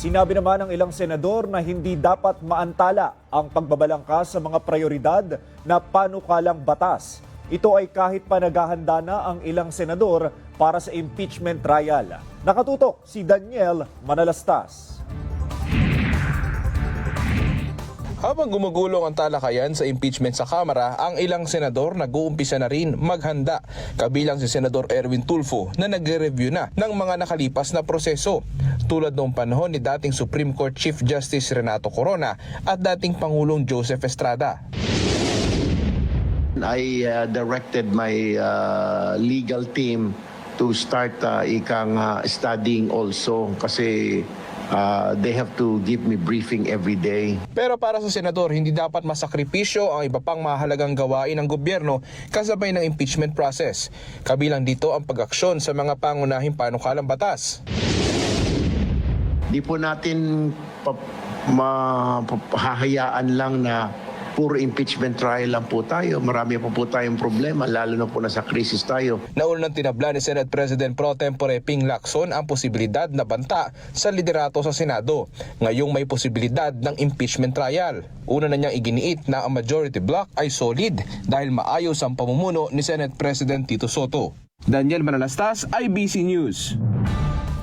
Sinabi naman ng ilang senador na hindi dapat maantala ang pagbabalangka sa mga prioridad na panukalang batas. Ito ay kahit pa naghahanda na ang ilang senador para sa impeachment trial. Nakatutok si Daniel Manalastas. Habang gumugulong ang talakayan sa impeachment sa Kamara, ang ilang senador nag-uumpisa na rin maghanda, kabilang si Senador Erwin Tulfo na nagre-review na ng mga nakalipas na proseso, tulad noong panahon ni dating Supreme Court Chief Justice Renato Corona at dating Pangulong Joseph Estrada. I directed my legal team to start studying also kasi they have to give me briefing every day. Pero para sa senador, hindi dapat masakripisyo ang iba pang mahalagang gawain ng gobyerno kasabay ng impeachment process. Kabilang dito ang pag-aksyon sa mga pangunahing panukalang batas. Di po natin hahayaan lang na puro impeachment trial lang po tayo. Marami po tayong problema, lalo na po nasa krisis tayo. Naunang tinabla ni Senate President Pro Tempore Ping Lacson ang posibilidad na banta sa liderato sa Senado. Ngayong may posibilidad ng impeachment trial. Una na niyang iginiit na ang majority block ay solid dahil maayos ang pamumuno ni Senate President Tito Soto. Daniel Manalastas, IBC News.